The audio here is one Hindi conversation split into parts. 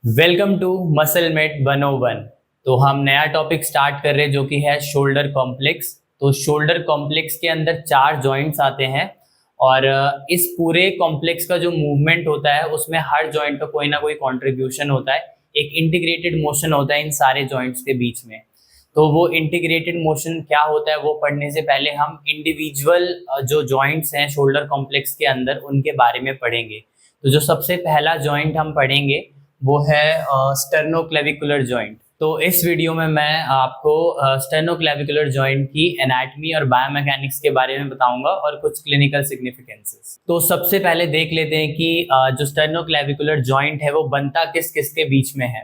Welcome to muscle met 101। तो हम नया टॉपिक स्टार्ट कर रहे हैं जो कि है शोल्डर कॉम्प्लेक्स। तो शोल्डर कॉम्प्लेक्स के अंदर 4 जॉइंट्स आते हैं और इस पूरे कॉम्प्लेक्स का जो मूवमेंट होता है उसमें हर जॉइंट का कोई ना कोई कंट्रीब्यूशन होता है। एक इंटीग्रेटेड मोशन होता है इन सारे जॉइंट्स के बीच में। तो वो इंटीग्रेटेड मोशन क्या होता है वो पढ़ने से पहले हम इंडिविजुअल जो जॉइंट्स हैं शोल्डर कॉम्प्लेक्स के अंदर उनके बारे में पढ़ेंगे। तो जो सबसे पहला जॉइंट हम पढ़ेंगे वो है स्टर्नोक्लेविकुलर जॉइंट। तो इस वीडियो में मैं आपको स्टर्नोक्लेविकुलर जॉइंट की एनाटॉमी और बायोमैकेनिक्स के बारे में बताऊंगा और कुछ क्लिनिकल सिग्निफिकेंसेस। तो सबसे पहले देख लेते हैं कि जो स्टर्नोक्लेविकुलर जॉइंट है वो बनता किस किस के बीच में है।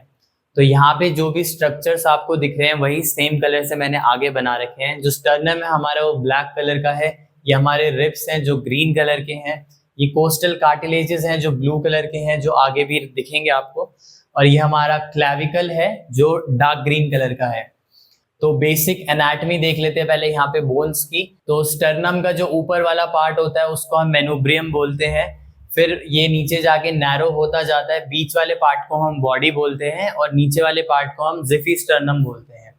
तो यहाँ पे जो भी स्ट्रक्चर्स आपको दिख रहे हैं वही सेम कलर से मैंने आगे बना रखे हैं। जो स्टर्नम है हमारा वो ब्लैक कलर का है, ये हमारे रिब्स हैं जो ग्रीन कलर के हैं, ये कोस्टल कार्टिलेजेस हैं जो ब्लू कलर के हैं जो आगे भी दिखेंगे आपको, और ये हमारा क्लैविकल है जो डार्क ग्रीन कलर का है। तो बेसिक एनाटॉमी देख लेते हैं पहले यहाँ पे बोन्स की। तो स्टर्नम का जो ऊपर वाला पार्ट होता है उसको हम मेनोब्रियम बोलते हैं, फिर ये नीचे जाके नैरो होता जाता है, बीच वाले पार्ट को हम बॉडी बोलते हैं और नीचे वाले पार्ट को हम जिफी स्टर्नम बोलते हैं।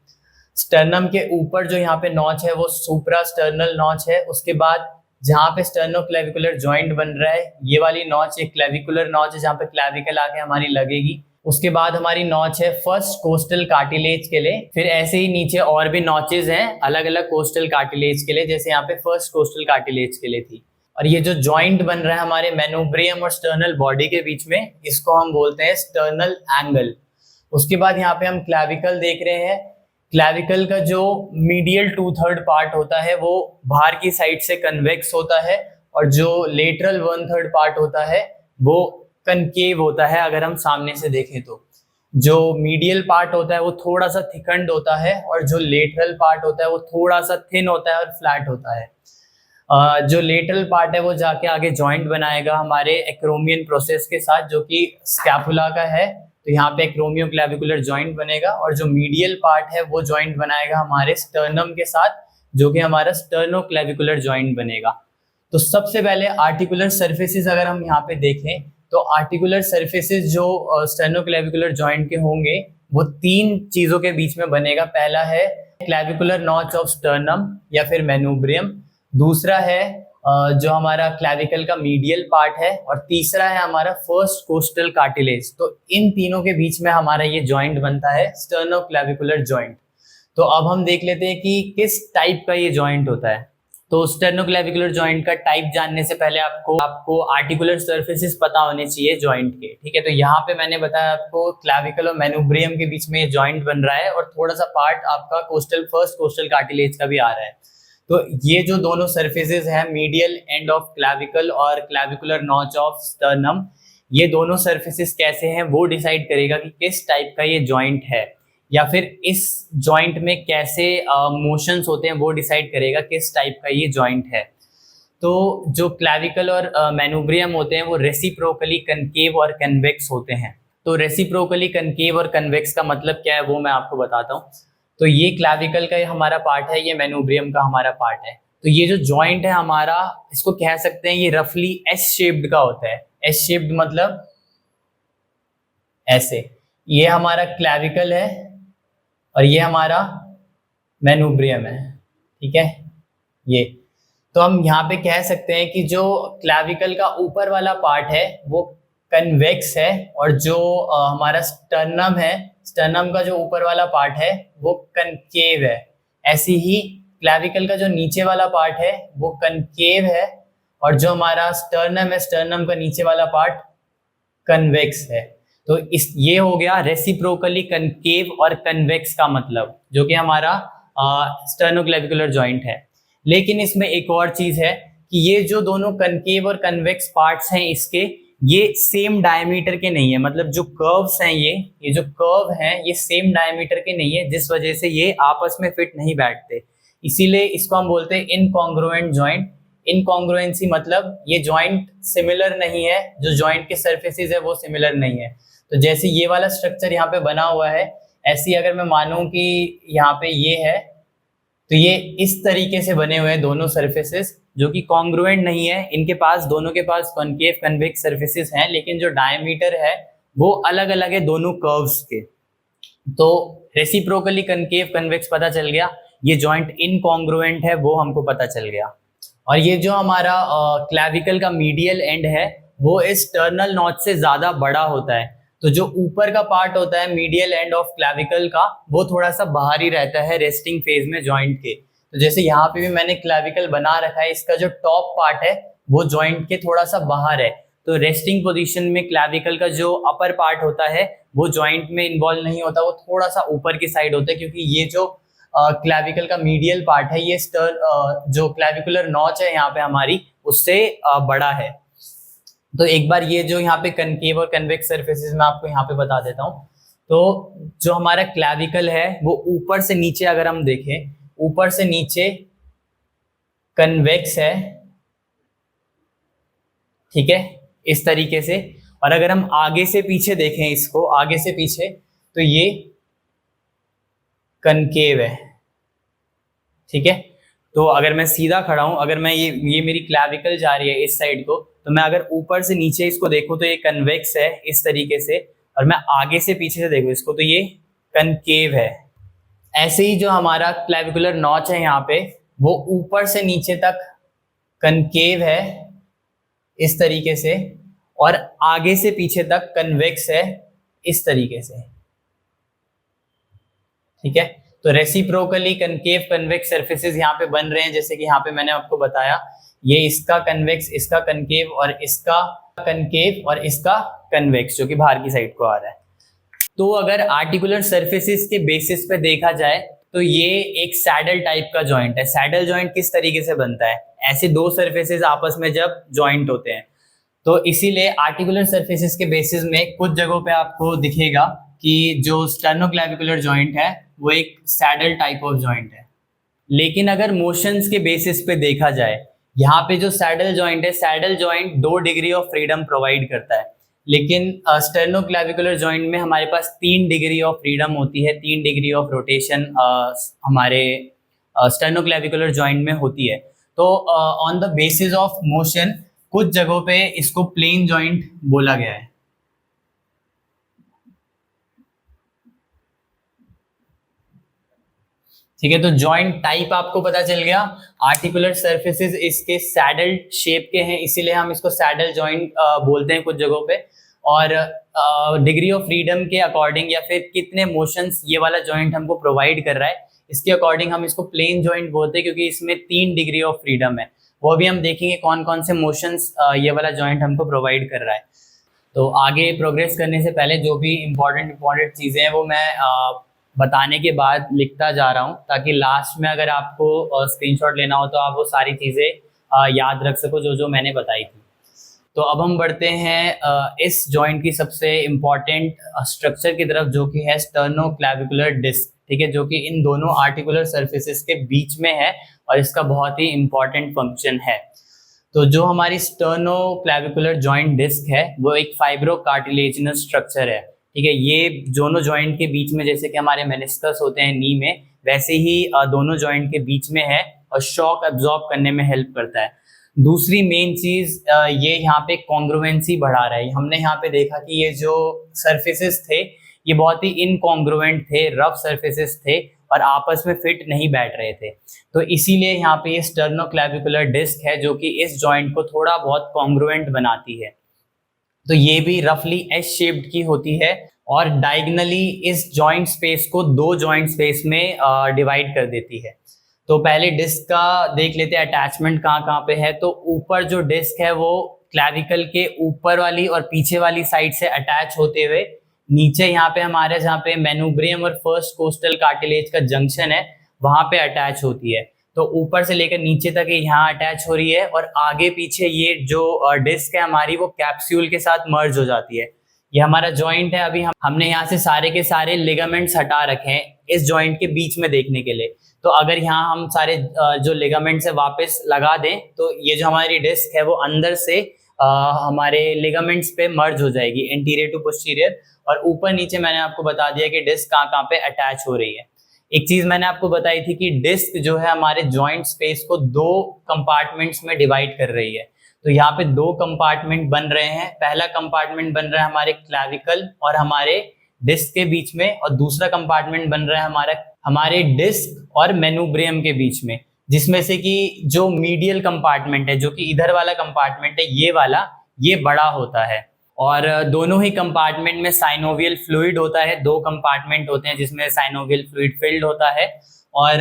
स्टर्नम के ऊपर जो यहाँ पे नॉच है वो सुप्रा स्टर्नल नॉच है। उसके बाद जहाँ पे स्टर्नोक्लेविकुलर जॉइंट बन रहा है ये वाली नॉच एक क्लेविकुलर नॉच है जहाँ पे क्लेविकल आके हमारी लगेगी। उसके बाद हमारी नॉच है फर्स्ट कोस्टल कार्टिलेज के लिए, फिर ऐसे ही नीचे और भी नॉचेज हैं अलग अलग कोस्टल कार्टिलेज के लिए, जैसे यहाँ पे फर्स्ट कोस्टल कार्टिलेज के लिए थी। और ये जो जॉइंट बन रहा है हमारे मेनोब्रियम और स्टर्नल बॉडी के बीच में इसको हम बोलते हैं स्टर्नल एंगल। उसके बाद यहाँ पे हम क्लैविकल देख रहे हैं। क्लैविकल का जो मीडियल 2/3 पार्ट होता है वो बाहर की साइड से कन्वेक्स होता है और जो लेटरल 1/3 पार्ट होता है वो कनकेव होता है। अगर हम सामने से देखें तो जो मीडियल पार्ट होता है वो थोड़ा सा थिकंड होता है और जो लेटरल पार्ट होता है वो थोड़ा सा थिन होता है और फ्लैट होता है। जो लेटरल पार्ट है वो जाके आगे जॉइंट बनाएगा हमारे एक्रोमियन प्रोसेस के साथ जो कि स्कैपुला का है। तो यहाँ पे एक्रोमियो क्लैविकुलर जॉइंट बनेगा और जो मीडियल पार्ट है वो जॉइंट बनाएगा हमारे स्टर्नम के साथ जो कि हमारा स्टर्नोक्लेविकुलर जॉइंट बनेगा। तो सबसे पहले आर्टिकुलर सर्फेसिस अगर हम यहाँ पे देखें तो आर्टिकुलर सर्फेसिस जो स्टर्नोक्लेविकुलर जॉइंट के होंगे वो 3 चीजों के बीच में बनेगा। पहला है क्लैविकुलर नॉच ऑफ स्टर्नम या फिर मेनोब्रियम, दूसरा है जो हमारा क्लैविकल का मीडियल पार्ट है, और तीसरा है हमारा फर्स्ट कोस्टल कार्टिलेज। तो इन तीनों के बीच में हमारा ये जॉइंट बनता है स्टर्नोक्लेविकुलर जॉइंट। तो अब हम देख लेते हैं कि किस टाइप का ये जॉइंट होता है। तो स्टर्नोक्लेविकुलर जॉइंट का टाइप जानने से पहले आपको आर्टिकुलर सर्फेसिस पता होने चाहिए जॉइंट के, ठीक है। तो यहाँ पे मैंने बताया आपको क्लैविकल और मेनोब्रियम के बीच में ये जॉइंट बन रहा है और थोड़ा सा पार्ट आपका फर्स्ट कोस्टल कार्टिलेज का भी आ रहा है। तो ये जो दोनों सर्फेसेस हैं मीडियल एंड ऑफ क्लैविकल और क्लैविकुलर नॉच ऑफ स्टर्नम, ये दोनों सर्फेसेस कैसे हैं वो डिसाइड करेगा कि किस टाइप का ये जॉइंट है, या फिर इस जॉइंट में कैसे मोशंस होते हैं वो डिसाइड करेगा किस टाइप का ये जॉइंट है। तो जो क्लैविकल और मेनोब्रियम होते हैं वो रेसिप्रोकली कनकेव और कन्वेक्स होते हैं। तो रेसिप्रोकली कनकेव और कन्वेक्स का मतलब क्या है वो मैं आपको बताता हूँ। तो ये क्लैविकल का हमारा पार्ट है, ये मेनोब्रियम का हमारा पार्ट है। तो ये जो जॉइंट है हमारा इसको कह सकते हैं ये रफली एस शेप्ड का होता है। एस शेप्ड मतलब ऐसे, ये हमारा क्लैविकल है और ये हमारा मेनोब्रियम है, ठीक है ये। तो हम यहाँ पे कह सकते हैं कि जो क्लैविकल का ऊपर वाला पार्ट है वो कन्वेक्स है और जो हमारा स्टर्नम है, स्टर्नम का जो ऊपर वाला पार्ट है वो कनकेव है। ऐसी ही क्लैविकल का जो नीचे वाला पार्ट है वो कनकेव है और जो हमारा स्टर्नम है स्टर्नम का नीचे वाला पार्ट कन्वेक्स है। तो ये हो गया रेसिप्रोकली कनकेव और कन्वेक्स का मतलब, जो कि हमारा स्टर्नोक्लेविकुलर जॉइंट है। लेकिन इसमें एक और चीज है कि ये जो दोनों कनकेव और कन्वेक्स पार्ट्स हैं इसके, ये सेम डायमीटर के नहीं है। मतलब जो कर्व्स हैं ये जो कर्व हैं ये सेम डायमीटर के नहीं है, जिस वजह से ये आपस में फिट नहीं बैठते। इसीलिए इसको हम बोलते हैं इनकॉन्ग्रुएंट जॉइंट। इनकॉन्ग्रुएंसी मतलब ये जॉइंट सिमिलर नहीं है, जो जॉइंट के सर्फेसिस है वो सिमिलर नहीं है। तो जैसे ये वाला स्ट्रक्चर यहाँ पे बना हुआ है, ऐसी अगर मैं मानूं कि यहाँ पे ये है तो ये इस तरीके से बने हुए हैं दोनों सर्फेसिस जो कि कॉन्ग्रुएंट नहीं है। इनके पास दोनों के पास कॉन्केव कन्वेक्स सर्फेसिस हैं, लेकिन जो डायमीटर है वो अलग अलग है दोनों कर्व्स के। तो रेसिप्रोकली कनकेव कन्वेक्स पता चल गया, ये जॉइंट इनकॉन्ग्रुएंट है वो हमको पता चल गया। और ये जो हमारा क्लैविकल का मीडियल एंड है वो इस टर्नल नॉच से ज्यादा बड़ा होता है। तो जो ऊपर का पार्ट होता है मीडियल एंड ऑफ क्लैविकल का, वो थोड़ा सा बाहर ही रहता है रेस्टिंग फेज में जॉइंट के। तो जैसे यहाँ पे भी मैंने क्लैविकल बना रखा है, इसका जो टॉप पार्ट है वो जॉइंट के थोड़ा सा बाहर है। तो रेस्टिंग पोजीशन में क्लैविकल का जो अपर पार्ट होता है वो जॉइंट में इन्वॉल्व नहीं होता, वो थोड़ा सा ऊपर की साइड होता है, क्योंकि ये जो क्लैविकल का मीडियल पार्ट है ये जो क्लैविकुलर नॉच है यहाँ पे हमारी उससे बड़ा है। तो एक बार ये जो यहाँ पे कनकेव और कन्वेक्स सरफेसेस मैं आपको यहाँ पे बता देता हूँ। तो जो हमारा क्लैविकल है वो ऊपर से नीचे अगर हम देखें, ऊपर से नीचे कन्वेक्स है, ठीक है, इस तरीके से। और अगर हम आगे से पीछे देखें इसको, आगे से पीछे, तो ये कनकेव है, ठीक है। तो अगर मैं सीधा खड़ा हूं, अगर मैं ये मेरी क्लैविकल जा रही है इस साइड को, तो मैं अगर ऊपर से नीचे इसको देखूं तो ये कन्वेक्स है इस तरीके से, और मैं आगे से पीछे से देखूं इसको तो ये कनकेव है। ऐसे ही जो हमारा क्लैविकुलर नॉच है यहाँ पे वो ऊपर से नीचे तक कनकेव है इस तरीके से, और आगे से पीछे तक कन्वेक्स है इस तरीके से, ठीक है। तो रेसिप्रोकली कनकेव कन्वेक्स सरफेसेस यहाँ पे बन रहे हैं, जैसे कि यहाँ पे मैंने आपको बताया, ये इसका कन्वेक्स, इसका कनकेव, और इसका कनकेव, और इसका कन्वेक्स जो कि बाहर की साइड को आ रहा है। तो अगर आर्टिकुलर सरफेसेस के बेसिस पे देखा जाए तो ये एक सैडल टाइप का जॉइंट है। सैडल जॉइंट किस तरीके से बनता है, ऐसे दो सरफेसेस आपस में जब जॉइंट होते हैं, तो इसीलिए आर्टिकुलर सरफेसेस के बेसिस में कुछ जगहों पे आपको दिखेगा कि जो स्टर्नोक्लैविकुलर जॉइंट है वो एक सैडल टाइप ऑफ जॉइंट है। लेकिन अगर मोशंस के बेसिस पे देखा जाए, यहाँ पे जो सैडल जॉइंट है, saddle joint 2 degree of freedom provide करता है, लेकिन स्टर्नोक्लैविकुलर जॉइंट में हमारे पास 3 डिग्री ऑफ फ्रीडम होती है, 3 डिग्री ऑफ रोटेशन हमारे स्टर्नोक्लैविकुलर जॉइंट में होती है। तो on the basis of motion कुछ जगहों पे इसको प्लेन जॉइंट बोला गया है। ठीक है, तो जॉइंट टाइप आपको पता चल गया। आर्टिकुलर सरफेसेस इसके सैडल शेप के हैं, इसीलिए हम इसको सैडल जॉइंट बोलते हैं कुछ जगहों पे। और डिग्री ऑफ फ्रीडम के अकॉर्डिंग, या फिर कितने मोशंस ये वाला जॉइंट हमको प्रोवाइड कर रहा है, इसके अकॉर्डिंग हम इसको प्लेन जॉइंट बोलते हैं, क्योंकि इसमें 3 डिग्री ऑफ फ्रीडम है। वो भी हम देखेंगे कौन कौन से मोशंस ये वाला जॉइंट हमको प्रोवाइड कर रहा है। तो आगे प्रोग्रेस करने से पहले जो भी इम्पोर्टेंट चीज़ें हैं वो मैं बताने के बाद लिखता जा रहा हूँ, ताकि लास्ट में अगर आपको स्क्रीनशॉट लेना हो तो आप वो सारी चीज़ें याद रख सको जो जो मैंने बताई थी। तो अब हम बढ़ते हैं इस जॉइंट की सबसे इम्पॉर्टेंट स्ट्रक्चर की तरफ, जो कि है स्टर्नोक्लैविकुलर डिस्क, ठीक है, जो कि इन दोनों आर्टिकुलर सरफेसेस के बीच में है और इसका बहुत ही इम्पॉर्टेंट फंक्शन है। तो जो हमारी स्टर्नोक्लैविकुलर जॉइंट डिस्क है वो एक फाइब्रोकार्टिलेजिनस स्ट्रक्चर है, ठीक है। ये दोनों जॉइंट के बीच में, जैसे कि हमारे मेनिस्कस होते हैं नी में, वैसे ही दोनों जॉइंट के बीच में है और शॉक एब्जॉर्ब करने में हेल्प करता है। दूसरी मेन चीज ये यहाँ पे कॉन्ग्रुएंसी बढ़ा रहा है। हमने यहाँ पे देखा कि ये जो सरफेसेस थे ये बहुत ही इनकॉन्ग्रुएंट थे, रफ सरफेसेस थे और आपस में फिट नहीं बैठ रहे थे। तो इसीलिए यहाँ पे ये स्टर्नोक्लैविकुलर डिस्क है जो कि इस जॉइंट को थोड़ा बहुत कॉन्ग्रुएंट बनाती है। तो ये भी रफली एस शेप्ड की होती है और डायगनली इस जॉइंट स्पेस को 2 जॉइंट स्पेस में डिवाइड कर देती है। तो पहले डिस्क का देख लेते हैं अटैचमेंट कहाँ कहाँ पे है। तो ऊपर जो डिस्क है वो क्लैविकल के ऊपर वाली और पीछे वाली साइड से अटैच होते हुए नीचे यहाँ पे हमारे जहाँ पे मेनुब्रियम और फर्स्ट कोस्टल कार्टिलेज का जंक्शन है वहां पे अटैच होती है। तो ऊपर से लेकर नीचे तक यहाँ अटैच हो रही है और आगे पीछे ये जो डिस्क है हमारी वो कैप्सूल के साथ मर्ज हो जाती है। ये हमारा जॉइंट है। अभी हमने यहाँ से सारे के सारे लिगामेंट्स हटा रखे हैं इस जॉइंट के बीच में देखने के लिए। तो अगर यहाँ हम सारे जो लिगामेंट्स है वापस लगा दें तो ये जो हमारी डिस्क है वो अंदर से हमारे लिगामेंट्स पे मर्ज हो जाएगी, एंटीरियर टू पोस्टीरियर। और ऊपर नीचे मैंने आपको बता दिया कि डिस्क कहाँ कहाँ पे अटैच हो रही है। एक चीज मैंने आपको बताई थी कि डिस्क जो है हमारे जॉइंट स्पेस को 2 कंपार्टमेंट्स में डिवाइड कर रही है। तो यहाँ पे दो कंपार्टमेंट बन रहे हैं। पहला कंपार्टमेंट बन रहा है हमारे क्लैविकल और हमारे डिस्क के बीच में, और दूसरा कंपार्टमेंट बन रहा है हमारे डिस्क और मेनुब्रियम के बीच में, जिसमें से कि जो मीडियल कंपार्टमेंट है, जो कि इधर वाला कंपार्टमेंट है, ये वाला, ये बड़ा होता है। और दोनों ही कंपार्टमेंट में साइनोवियल फ्लूइड होता है। दो कंपार्टमेंट होते हैं जिसमें साइनोवियल फ्लूइड फिल्ड होता है। और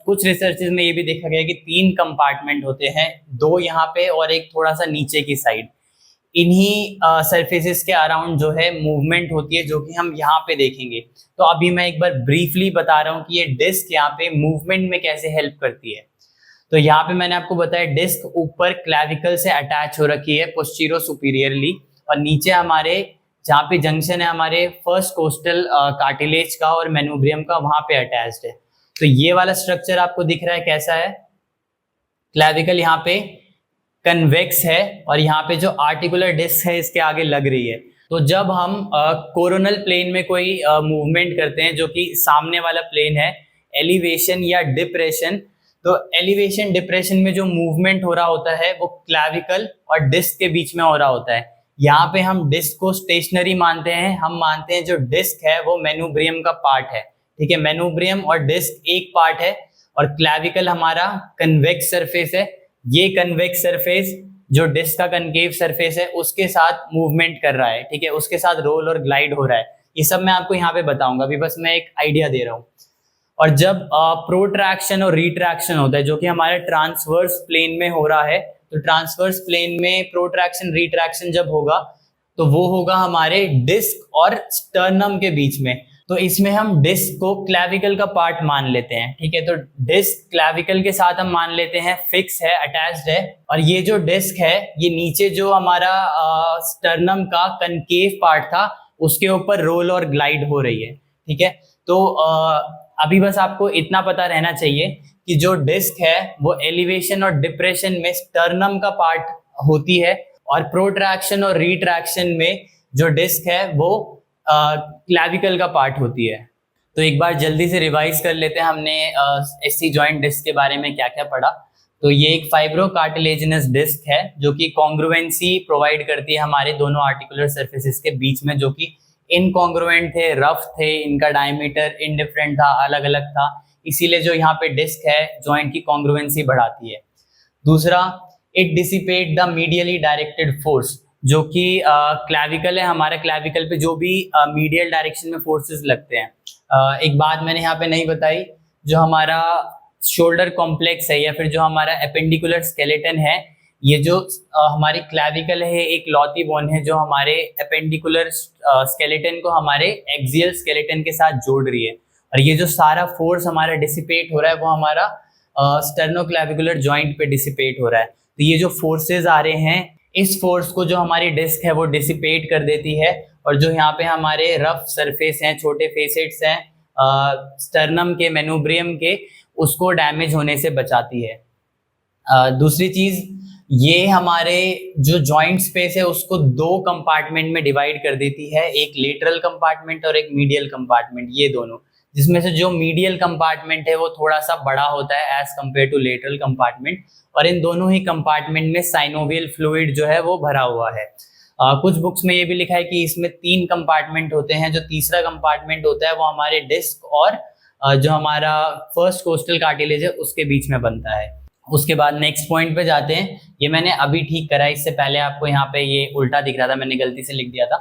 कुछ रिसर्चेस में ये भी देखा गया कि 3 कंपार्टमेंट होते हैं, 2 यहाँ पे और एक थोड़ा सा नीचे की साइड। इन्हीं सरफेसेस के अराउंड जो है मूवमेंट होती है, जो कि हम यहाँ पे देखेंगे। तो अभी मैं एक बार ब्रीफली बता रहा हूँ कि ये डिस्क यहाँ पे मूवमेंट में कैसे हेल्प करती है। तो यहाँ पे मैंने आपको बताया डिस्क ऊपर क्लैविकल से अटैच हो रखी है पोस्टीरो सुपीरियरली, और नीचे हमारे जहाँ पे जंक्शन है हमारे फर्स्ट कोस्टल कार्टिलेज का और मेनुब्रियम का, वहां पे अटैच्ड है। तो ये वाला स्ट्रक्चर आपको दिख रहा है कैसा है। क्लैविकल यहाँ पे कन्वेक्स है और यहाँ पे जो आर्टिकुलर डिस्क है इसके आगे लग रही है। तो जब हम कोरोनल प्लेन में कोई मूवमेंट करते हैं, जो कि सामने वाला प्लेन है, एलिवेशन या डिप्रेशन, तो एलिवेशन डिप्रेशन में जो मूवमेंट हो रहा होता है वो क्लैविकल और डिस्क के बीच में हो रहा होता है। यहाँ पे हम डिस्क को स्टेशनरी मानते हैं, हम मानते हैं जो डिस्क है वो मेनुब्रियम का पार्ट है, ठीक है। मेनुब्रियम और डिस्क एक पार्ट है, और क्लैविकल हमारा कन्वेक्स सरफेस है। ये कन्वेक्स सरफेस जो डिस्क का कनकेव सरफेस है उसके साथ मूवमेंट कर रहा है, ठीक है, उसके साथ रोल और ग्लाइड हो रहा है। ये सब मैं आपको यहाँ पे बताऊंगा, अभी बस मैं एक आइडिया दे रहा हूँ। और जब प्रोट्रैक्शन और रिट्रैक्शन होता है, जो कि हमारे ट्रांसवर्स प्लेन में हो रहा है, तो ट्रांसवर्स प्लेन में प्रोट्रैक्शन रिट्रैक्शन जब होगा तो वो होगा हमारे डिस्क और स्टर्नम के बीच में। तो इसमें हम डिस्क को क्लैविकल का पार्ट मान लेते हैं, ठीक है। तो डिस्क क्लैविकल के साथ हम मान लेते हैं फिक्स है, अटैच्ड है, और ये जो डिस्क है ये नीचे जो हमारा स्टर्नम का कनकेव पार्ट था उसके ऊपर रोल और ग्लाइड हो रही है, ठीक है। तो अभी बस आपको इतना पता रहना चाहिए कि जो डिस्क है वो एलिवेशन और डिप्रेशन में स्टर्नम का पार्ट होती है, और प्रोट्रैक्शन और रिट्रैक्शन में जो डिस्क है वो क्लैविकल का पार्ट होती है। तो एक बार जल्दी से रिवाइज कर लेते हैं हमने एससी जॉइंट डिस्क के बारे में क्या क्या पढ़ा। तो ये एक फाइब्रो कार्टिलेजिनस डिस्क है जो कि कॉन्ग्रुएंसी प्रोवाइड करती है हमारे दोनों आर्टिकुलर सर्फेसिस के बीच में, जो कि इनकॉन्ग्रुएंट थे, रफ थे, इनका डायमीटर इनडिफरेंट था, अलग अलग था, इसीलिए जो यहाँ पे डिस्क है जॉइंट की कॉन्ग्रुएंसी बढ़ाती है। दूसरा, it dissipate the medially directed force, जो कि क्लैविकल है हमारा, क्लैविकल पे जो भी मीडियल डायरेक्शन में फोर्सेस लगते हैं। एक बात मैंने यहाँ पे नहीं बताई, जो हमारा शोल्डर कॉम्प्लेक्स है या फिर जो हमारा एपेंडिकुलर स्केलेटन है, ये जो हमारी क्लैविकल है एक लॉती बोन है जो हमारे एपेंडिकुलर स्केलेटन को हमारे एक्सियल स्केलेटन के साथ जोड़ रही है, और ये जो सारा फोर्स हमारा डिसिपेट हो रहा है वो हमारा स्टर्नोक्लैविकुलर जॉइंट पे डिसिपेट हो रहा है। तो ये जो फोर्सेस आ रहे हैं, इस फोर्स को जो हमारी डिस्क है वो डिसिपेट कर देती है, और जो यहाँ पे हमारे रफ सरफेस हैं, छोटे फेसेट्स हैं स्टर्नम के, मेनुब्रियम के, उसको डैमेज होने से बचाती है। दूसरी चीज, ये हमारे जो जॉइंट स्पेस है उसको 2 कंपार्टमेंट में डिवाइड कर देती है, एक लेटरल कंपार्टमेंट और एक मीडियल कंपार्टमेंट, ये दोनों, जिसमें से जो मीडियल कंपार्टमेंट है वो थोड़ा सा बड़ा होता है as compare to lateral compartment, और इन दोनों ही कंपार्टमेंट में साइनोवियल फ्लूइड जो है वो भरा हुआ है। कुछ बुक्स में ये भी लिखा है कि इसमें 3 कंपार्टमेंट होते हैं, जो तीसरा कंपार्टमेंट होता है वो हमारे डिस्क और जो हमारा फर्स्ट कोस्टल कार्टिलेज है उसके बीच में बनता है। उसके बाद नेक्स्ट पॉइंट पे जाते हैं, ये मैंने अभी ठीक करा, इससे पहले आपको यहाँ पे ये उल्टा दिख रहा था, मैंने गलती से लिख दिया था।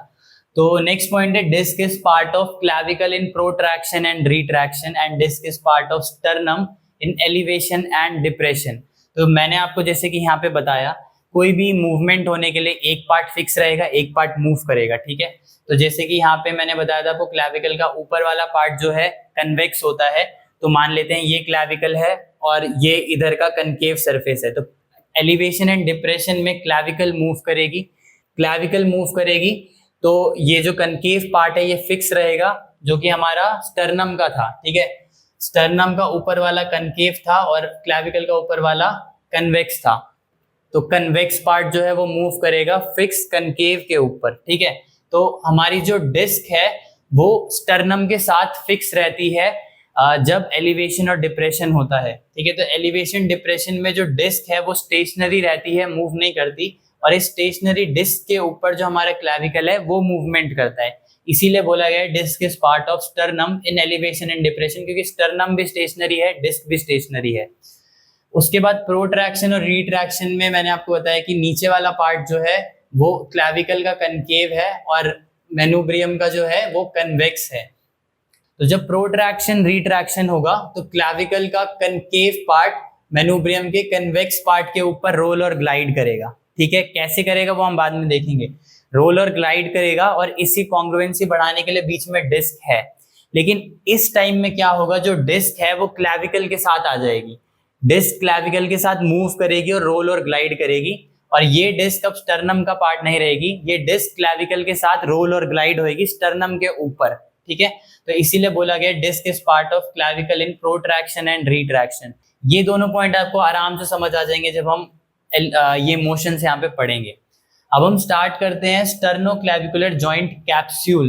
तो नेक्स्ट पॉइंट है, disc is part of clavicle in protraction and retraction and disc is part of sternum in elevation and depression. तो मैंने आपको जैसे कि यहाँ पे बताया, कोई भी मूवमेंट होने के लिए एक पार्ट फिक्स रहेगा, एक पार्ट मूव करेगा, ठीक है। तो जैसे कि यहाँ पे मैंने बताया था आपको, क्लैविकल का ऊपर वाला पार्ट जो है कन्वेक्स होता है, तो मान लेते हैं ये क्लैविकल है और ये इधर का कनकेव सरफेस है। तो एलिवेशन एंड डिप्रेशन में क्लैविकल मूव करेगी, क्लैविकल मूव करेगी तो ये जो कनकेव पार्ट है ये फिक्स रहेगा, जो कि हमारा स्टर्नम का था, ठीक है। स्टर्नम का ऊपर वाला कनकेव था और क्लैविकल का ऊपर वाला कन्वेक्स था, तो कन्वेक्स पार्ट जो है वो मूव करेगा फिक्स कनकेव के ऊपर, ठीक है। तो हमारी जो डिस्क है वो स्टर्नम के साथ फिक्स रहती है जब एलिवेशन और डिप्रेशन होता है, ठीक है, तो एलिवेशन डिप्रेशन में जो डिस्क है वो स्टेशनरी रहती है, मूव नहीं करती, और इस स्टेशनरी डिस्क के ऊपर जो हमारा क्लैविकल है वो मूवमेंट करता है। इसीलिए बोला गया है disc is part of sternum in elevation and depression, क्योंकि स्टर्नम भी स्टेशनरी है, डिस्क भी स्टेशनरी है। उसके बाद प्रोट्रैक्शन और रिट्रैक्शन में मैंने आपको बताया कि नीचे वाला पार्ट जो है वो क्लैविकल का कनकेव है और मेनुब्रियम का जो है वो कन्वेक्स है। तो जब प्रोट्रैक्शन रिट्रैक्शन होगा तो क्लैविकल का कनकेव पार्ट मेनुब्रियम के कन्वेक्स पार्ट के ऊपर रोल और ग्लाइड करेगा। ठीक है, कैसे करेगा वो हम बाद में देखेंगे। रोल और ग्लाइड करेगा और इसी कॉन्ग्रुएंसी बढ़ाने के लिए बीच में डिस्क है। लेकिन इस टाइम में क्या होगा, जो डिस्क है वो क्लैविकल के साथ आ जाएगी, डिस्क क्लैविकल के साथ मूव करेगी और रोल और ग्लाइड करेगी, और ये डिस्क अब स्टर्नम का पार्ट नहीं रहेगी, ये डिस्क क्लैविकल के साथ रोल और ग्लाइड होगी स्टर्नम के ऊपर। ठीक है, तो इसीलिए बोला गया disc is part of clavicle in protraction and retraction. ये दोनों पॉइंट आपको आराम से समझ आ जाएंगे जब हम ये मोशंस यहाँ पे पढ़ेंगे। अब हम स्टार्ट करते हैं स्टर्नोक्लैविकुलर जॉइंट कैप्सूल।